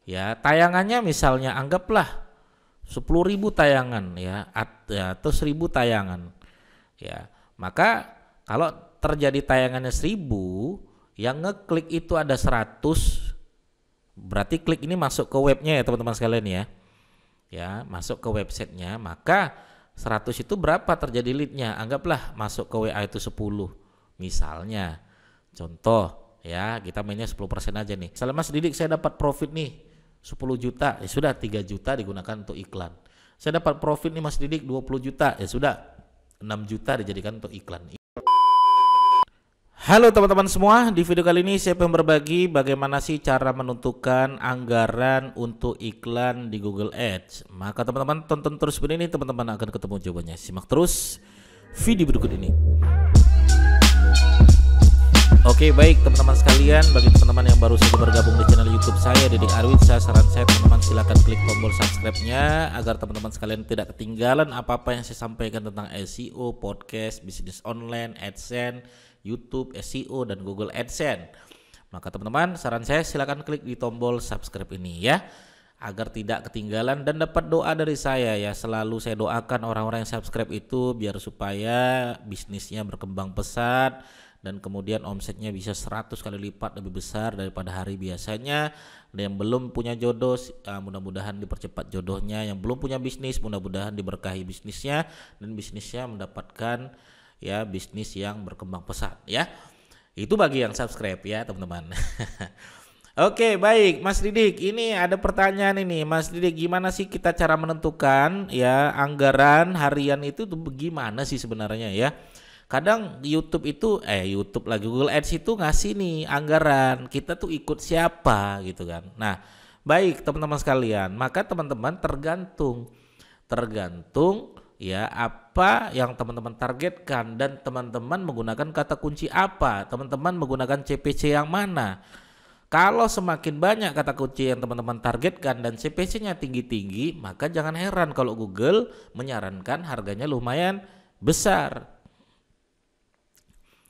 ya tayangannya misalnya anggaplah 10.000 tayangan ya, atau 1.000 tayangan ya, maka kalau terjadi tayangannya 1.000 yang ngeklik itu ada 100, berarti klik ini masuk ke webnya ya teman-teman sekalian ya masuk ke websitenya, maka 100 itu berapa terjadi leadnya, anggaplah masuk ke WA itu 10 misalnya, contoh ya, kita mainnya 10% aja nih. Misalnya Mas Didik saya dapat profit nih 10 juta, ya sudah 3 juta digunakan untuk iklan. Saya dapat profit nih Mas Didik 20 juta, ya sudah 6 juta dijadikan untuk iklan. Halo teman-teman semua, di video kali ini saya akan berbagi bagaimana sih cara menentukan anggaran untuk iklan di Google Ads. Maka teman-teman tonton terus video ini, teman-teman akan ketemu jawabannya. Simak terus video berikut ini. Oke, baik teman-teman sekalian, bagi teman-teman yang baru saja bergabung di channel YouTube saya Didik Arwinsyah, saran saya teman-teman silakan klik tombol subscribe-nya agar teman-teman sekalian tidak ketinggalan apa-apa yang saya sampaikan tentang SEO, podcast, bisnis online, AdSense, YouTube, SEO dan Google AdSense. Maka teman-teman, saran saya silakan klik di tombol subscribe ini ya, agar tidak ketinggalan dan dapat doa dari saya ya. Selalu saya doakan orang-orang yang subscribe itu biar supaya bisnisnya berkembang pesat dan kemudian omsetnya bisa 100 kali lipat lebih besar daripada hari biasanya. Dan yang belum punya jodoh, mudah-mudahan dipercepat jodohnya. Yang belum punya bisnis, mudah-mudahan diberkahi bisnisnya dan bisnisnya mendapatkan ya bisnis yang berkembang pesat ya. Itu bagi yang subscribe ya teman-teman. Oke, baik Mas Didik, ini ada pertanyaan ini Mas Didik, gimana sih kita cara menentukan ya anggaran harian itu tuh gimana sih sebenarnya ya? Kadang YouTube itu YouTube lagi Google Ads itu ngasih nih anggaran, kita tuh ikut siapa gitu kan. Nah, baik teman-teman sekalian, maka teman-teman tergantung ya apa yang teman-teman targetkan dan teman-teman menggunakan kata kunci apa, teman-teman menggunakan CPC yang mana. Kalau semakin banyak kata kunci yang teman-teman targetkan dan CPC-nya tinggi-tinggi, maka jangan heran kalau Google menyarankan harganya lumayan besar.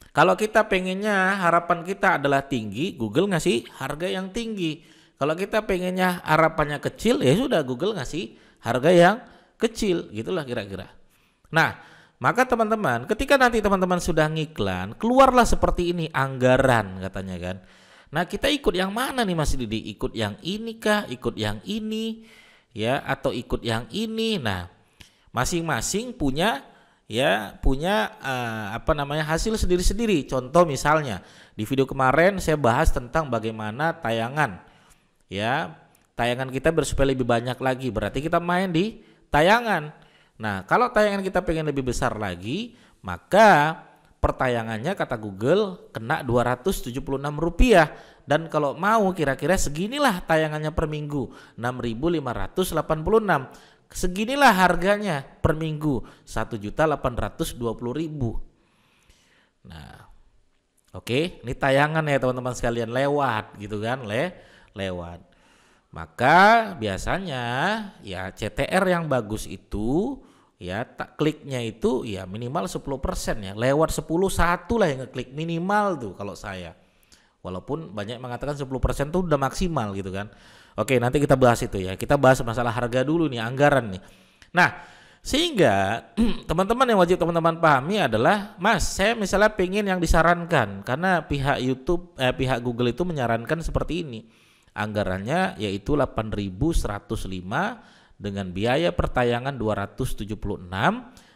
Kalau kita pengennya harapan kita adalah tinggi, Google ngasih harga yang tinggi. Kalau kita pengennya harapannya kecil, ya sudah Google ngasih harga yang kecil, gitulah kira-kira. Nah, maka teman-teman, ketika nanti teman-teman sudah ngiklan, keluarlah seperti ini anggaran katanya kan. Nah, kita ikut yang mana nih Mas Didi? Ikut yang ini kah? Ikut yang ini ya atau ikut yang ini? Nah, masing-masing punya hasil sendiri-sendiri. Contoh misalnya di video kemarin saya bahas tentang bagaimana tayangan kita supaya lebih banyak lagi, berarti kita main di tayangan. Nah, kalau tayangan kita pengen lebih besar lagi, maka pertayangannya kata Google kena Rp276, dan kalau mau kira-kira seginilah tayangannya per minggu 6.586. Seginilah harganya per minggu 1.820.000. Nah, oke, ini tayangan ya teman-teman sekalian, lewat gitu kan, lewat. Maka biasanya ya CTR yang bagus itu ya kliknya itu ya minimal 10% ya, lewat 10 1 lah yang ngeklik minimal tuh kalau saya. Walaupun banyak mengatakan 10% tuh udah maksimal gitu kan. Oke, nanti kita bahas itu ya. Kita bahas masalah harga dulu nih, anggaran nih. Nah, sehingga teman-teman yang wajib teman-teman pahami adalah, Mas, saya misalnya pengen yang disarankan karena pihak pihak Google itu menyarankan seperti ini. Anggarannya yaitu 8.105 dengan biaya pertayangan 276,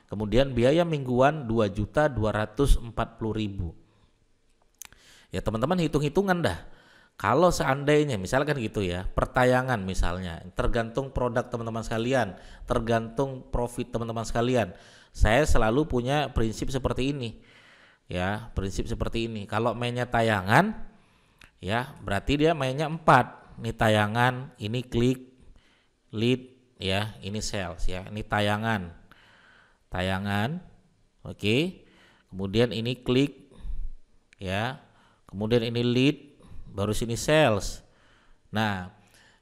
kemudian biaya mingguan 2.240.000. Ya, teman-teman hitung-hitungan dah. Kalau seandainya misalkan gitu ya, pertayangan misalnya, tergantung produk teman-teman sekalian, tergantung profit teman-teman sekalian. Saya selalu punya prinsip seperti ini. Ya, prinsip seperti ini. Kalau mainnya tayangan, ya berarti dia mainnya 4. Ini tayangan, ini klik, lead, ya, ini sales ya. Ini tayangan. Oke. Kemudian ini klik, ya. Kemudian ini lead, baru sini sales. Nah,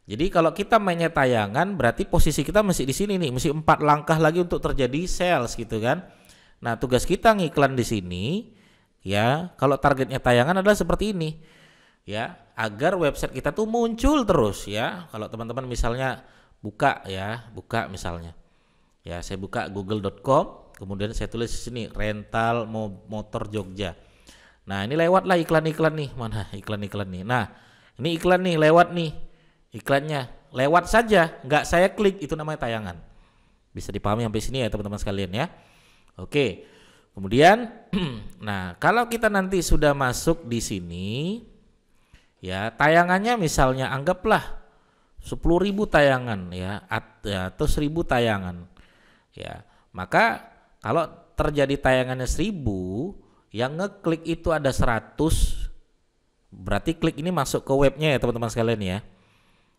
jadi kalau kita mainnya tayangan, berarti posisi kita masih di sini nih, mesti 4 langkah lagi untuk terjadi sales gitu kan. Nah, tugas kita ngiklan di sini ya, kalau targetnya tayangan adalah seperti ini. ya, agar website kita tuh muncul terus ya. Kalau teman-teman misalnya buka misalnya. Ya, saya buka google.com, kemudian saya tulis di sini rental motor Jogja. Nah, ini lewatlah iklan-iklan nih. Mana iklan-iklan nih? Nah, ini iklan nih, lewat nih. Iklannya lewat saja, nggak saya klik, itu namanya tayangan. Bisa dipahami sampai sini ya teman-teman sekalian ya. Oke. Kemudian nah, kalau kita nanti sudah masuk di sini ya, tayangannya misalnya anggaplah 10.000 tayangan ya, atau 1.000 tayangan. Ya, maka kalau terjadi tayangannya 1.000, yang ngeklik itu ada 100, berarti klik ini masuk ke webnya ya teman-teman sekalian ya.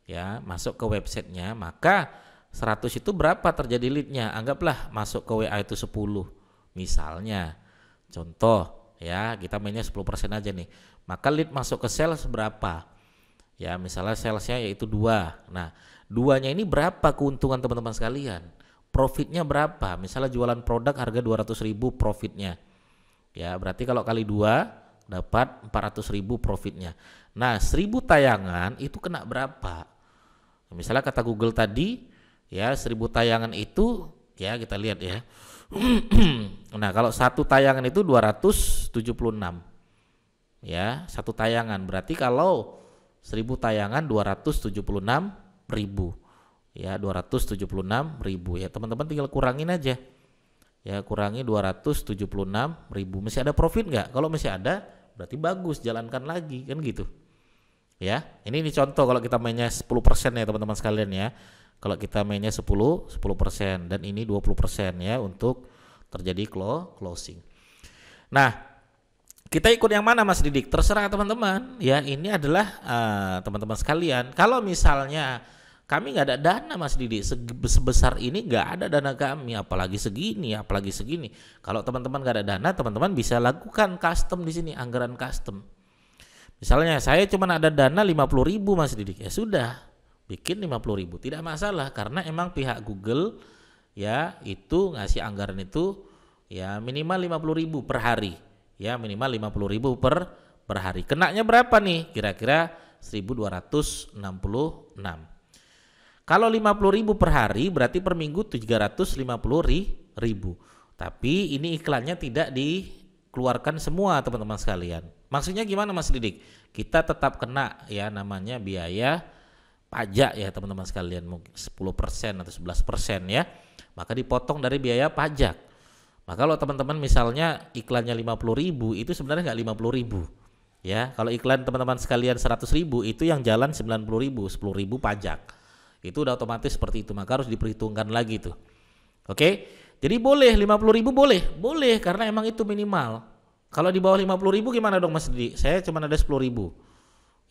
Ya, masuk ke websitenya, maka 100 itu berapa terjadi leadnya? Anggaplah masuk ke WA itu 10 misalnya. Contoh ya, kita mainnya 10% aja nih. Maka lead masuk ke sales berapa? Ya, misalnya salesnya yaitu 2. Nah, 2-nya ini berapa keuntungan teman-teman sekalian? Profitnya berapa? Misalnya jualan produk harga 200.000 profitnya. Ya, berarti kalau kali 2 dapat 400.000 profitnya. Nah, 1.000 tayangan itu kena berapa? Misalnya kata Google tadi ya, 1.000 tayangan itu ya, kita lihat ya. Nah, kalau satu tayangan itu 276 ya, satu tayangan, berarti kalau 1.000 tayangan 276.000 ya, 276.000 ya, teman-teman tinggal kurangin aja ya, kurangi 276.000. Masih ada profit nggak? Kalau masih ada berarti bagus, jalankan lagi kan gitu ya. Ini contoh kalau kita mainnya 10% ya teman-teman sekalian ya. Kalau kita mainnya 10% dan ini 20% ya untuk terjadi closing. Nah, kita ikut yang mana Mas Didik? Terserah teman-teman ya. Ini adalah teman-teman sekalian, kalau misalnya kami nggak ada dana Mas Didik sebesar ini, nggak ada dana kami, apalagi segini. Kalau teman-teman nggak ada dana, teman-teman bisa lakukan custom di sini, anggaran custom. Misalnya saya cuma ada dana 50.000 Mas Didik, ya sudah bikin 50.000, tidak masalah, karena emang pihak Google ya itu ngasih anggaran itu ya minimal 50.000 per hari ya, minimal 50.000 per hari. Kenanya berapa nih? Kira-kira 1.266. Kalau 50.000 per hari berarti per minggu 350.000. Tapi ini iklannya tidak dikeluarkan semua teman-teman sekalian. Maksudnya gimana Mas Didik? Kita tetap kena ya namanya biaya pajak ya teman-teman sekalian, mungkin 10% atau 11% ya. Maka dipotong dari biaya pajak. Maka kalau teman-teman misalnya iklannya 50.000, itu sebenarnya nggak 50.000 ya. Kalau iklan teman-teman sekalian 100.000, itu yang jalan 90.000, 10.000 pajak. Itu udah otomatis seperti itu, maka harus diperhitungkan lagi tuh. Oke, jadi boleh 50.000, boleh karena emang itu minimal. Kalau di bawah 50.000 gimana dong Mas Didi? Saya cuma ada 10.000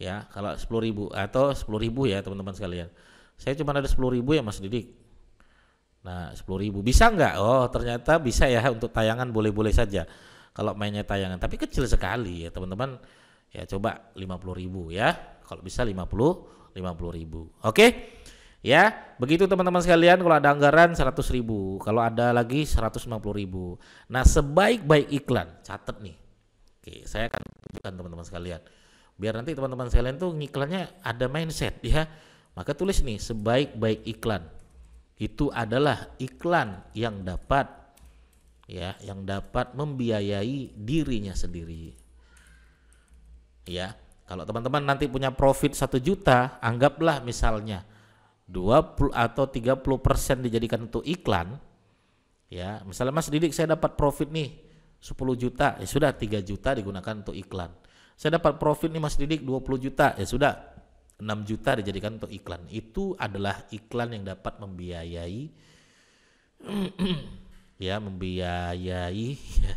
ya. Kalau 10.000 atau 10.000 ya teman-teman sekalian, saya cuma ada 10.000 ya Mas Didi. Nah 10.000 bisa nggak? Oh ternyata bisa ya, untuk tayangan boleh-boleh saja kalau mainnya tayangan, tapi kecil sekali ya teman-teman. Ya coba 50.000 ya, kalau bisa 50.000. Oke ya, begitu teman-teman sekalian. Kalau ada anggaran 100.000, kalau ada lagi 150.000. Nah sebaik-baik iklan, catat nih. Oke, saya akan tunjukkan teman-teman sekalian, biar nanti teman-teman sekalian tuh ngiklannya ada mindset ya. Maka tulis nih, sebaik-baik iklan itu adalah iklan yang dapat ya, yang dapat membiayai dirinya sendiri ya. Kalau teman-teman nanti punya profit 1 juta, anggaplah misalnya 20 atau 30% dijadikan untuk iklan ya. Misalnya Mas Didik saya dapat profit nih 10 juta, ya sudah 3 juta digunakan untuk iklan. Saya dapat profit nih Mas Didik 20 juta, ya sudah 6 juta dijadikan untuk iklan. Itu adalah iklan yang dapat membiayai ya, membiayai ya,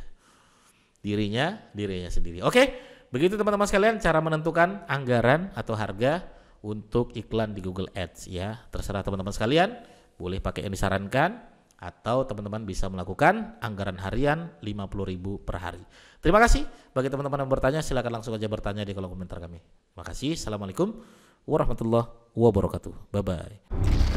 dirinya sendiri. Oke, begitu teman-teman sekalian cara menentukan anggaran atau harga untuk iklan di Google Ads ya. Terserah teman-teman sekalian, boleh pakai yang disarankan atau teman-teman bisa melakukan anggaran harian 50.000 per hari. Terima kasih. Bagi teman-teman yang bertanya, silakan langsung aja bertanya di kolom komentar kami. Terima kasih. Assalamualaikum warahmatullahi wabarakatuh. Bye bye.